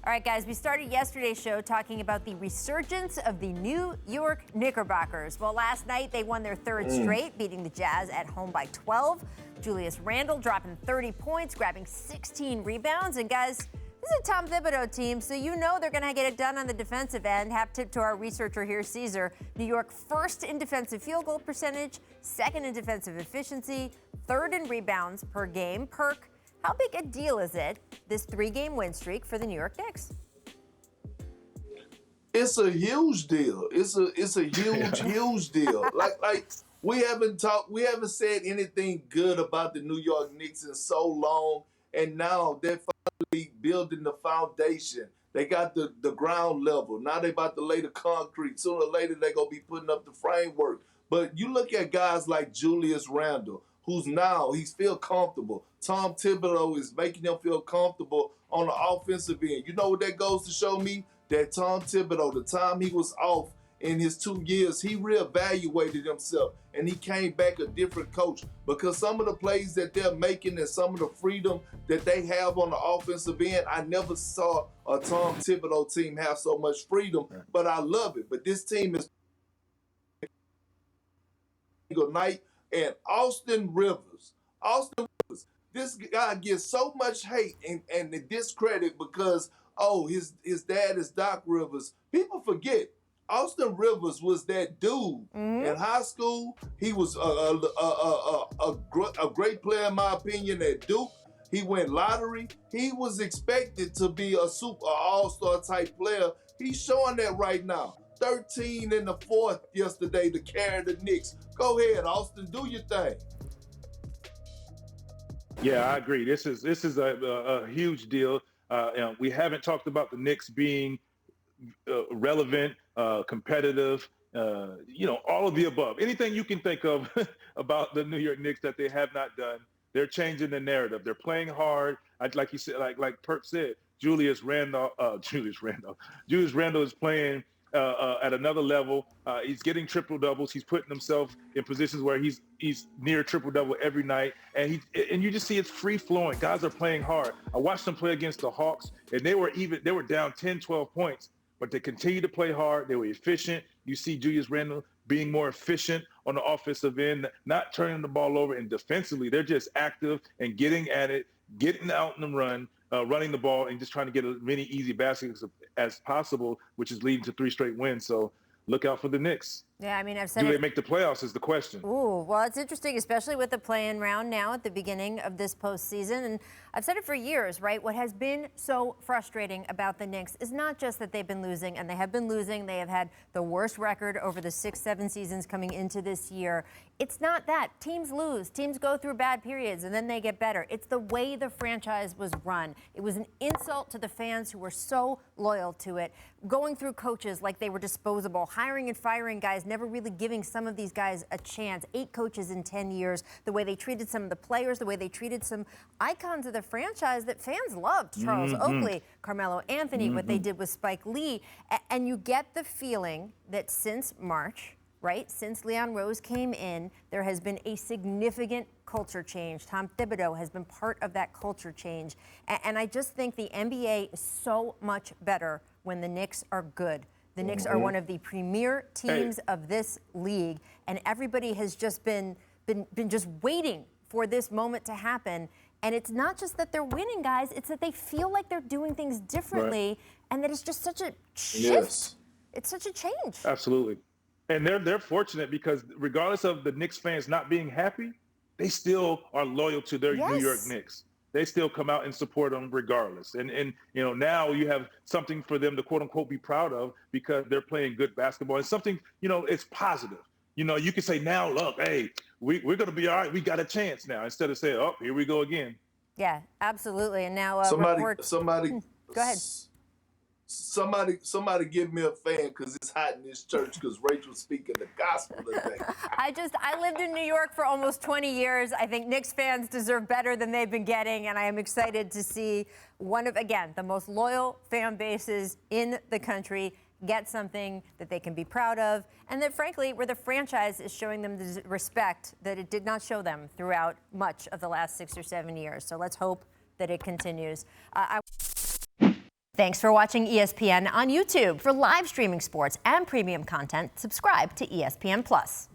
All right, guys, we started yesterday's show talking about the resurgence of the New York Knickerbockers. Well, last night they won their third straight, beating the Jazz at home by 12. Julius Randle dropping 30 points, grabbing 16 rebounds. And, guys, this is a Tom Thibodeau team, so you know they're going to get it done on the defensive end. Hat tip to our researcher here, Caesar. New York first in defensive field goal percentage, second in defensive efficiency, third in rebounds per game. Perk, how big a deal is it, this 3-game win streak for the New York Knicks? It's a huge deal. It's a huge deal. Like we haven't said anything good about the New York Knicks in so long, and now they're finally building the foundation. They got the ground level. Now they're about to lay the concrete. Sooner or later they're gonna be putting up the framework. But you look at guys like Julius Randle, he's feel comfortable. Tom Thibodeau is making him feel comfortable on the offensive end. You know what that goes to show me? That Tom Thibodeau, the time he was off in his 2 years, he reevaluated himself and he came back a different coach, because some of the plays that they're making and some of the freedom that they have on the offensive end, I never saw a Tom Thibodeau team have so much freedom, but I love it. But this team is night. And Austin Rivers, this guy gets so much hate and discredit because, his dad is Doc Rivers. People forget, Austin Rivers was that dude in high school. He was a great player, in my opinion, at Duke. He went lottery. He was expected to be a super all-star type player. He's showing that right now. 13 in the fourth yesterday to carry the Knicks. Go ahead, Austin, do your thing. Yeah, I agree. This is a huge deal. We haven't talked about the Knicks being relevant, competitive, all of the above. Anything you can think of about the New York Knicks that they have not done, they're changing the narrative. They're playing hard. Like you said, like Perk said, Julius Randle is playing at another level. He's getting triple doubles. He's putting himself in positions where he's near triple double every night, and you just see it's free flowing. Guys are playing hard. I watched them play against the Hawks, and they were down 10, 12 points, but they continue to play hard. They were efficient. You see Julius Randle being more efficient on the offensive end, not turning the ball over, and defensively they're just active and getting at it, getting out in the run, running the ball, and just trying to get as many easy baskets as possible, which is leading to 3 straight wins. So look out for the Knicks. Yeah, I mean, I've said Do they make the playoffs is the question. Ooh, well, it's interesting, especially with the play-in round now at the beginning of this postseason. And I've said it for years, right? What has been so frustrating about the Knicks is not just that they've been losing, and they have been losing. They have had the worst record over the 6-7 seasons coming into this year. It's not that. Teams lose. Teams go through bad periods, and then they get better. It's the way the franchise was run. It was an insult to the fans who were so loyal to it, going through coaches like they were disposable, hiring and firing guys, never really giving some of these guys a chance. 8 coaches in 10 years, the way they treated some of the players, the way they treated some icons of the franchise that fans loved. Charles Oakley, Carmelo Anthony, what they did with Spike Lee. And you get the feeling that since March, right, since Leon Rose came in, there has been a significant culture change. Tom Thibodeau has been part of that culture change. And I just think the NBA is so much better when the Knicks are good. The Knicks are one of the premier teams of this league, and everybody has just been just waiting for this moment to happen. And it's not just that they're winning, guys, it's that they feel like they're doing things differently, and that it's just such a shift. Yes. It's such a change. Absolutely. And they're fortunate because regardless of the Knicks fans not being happy, they still are loyal to their New York Knicks. They still come out and support them regardless. And now you have something for them to, quote unquote, be proud of because they're playing good basketball. It's something, it's positive. You can say now, look, hey, we're going to be all right. We got a chance now, instead of saying, oh, here we go again. Yeah, absolutely. And now somebody go ahead. Somebody give me a fan because it's hot in this church because Rachel's speaking the gospel today. I lived in New York for almost 20 years. I think Knicks fans deserve better than they've been getting, and I am excited to see one of, again, the most loyal fan bases in the country get something that they can be proud of, and that, frankly, where the franchise is showing them the respect that it did not show them throughout much of the last 6 or 7 years. So let's hope that it continues. Thanks for watching ESPN on YouTube. For live streaming sports and premium content, subscribe to ESPN+.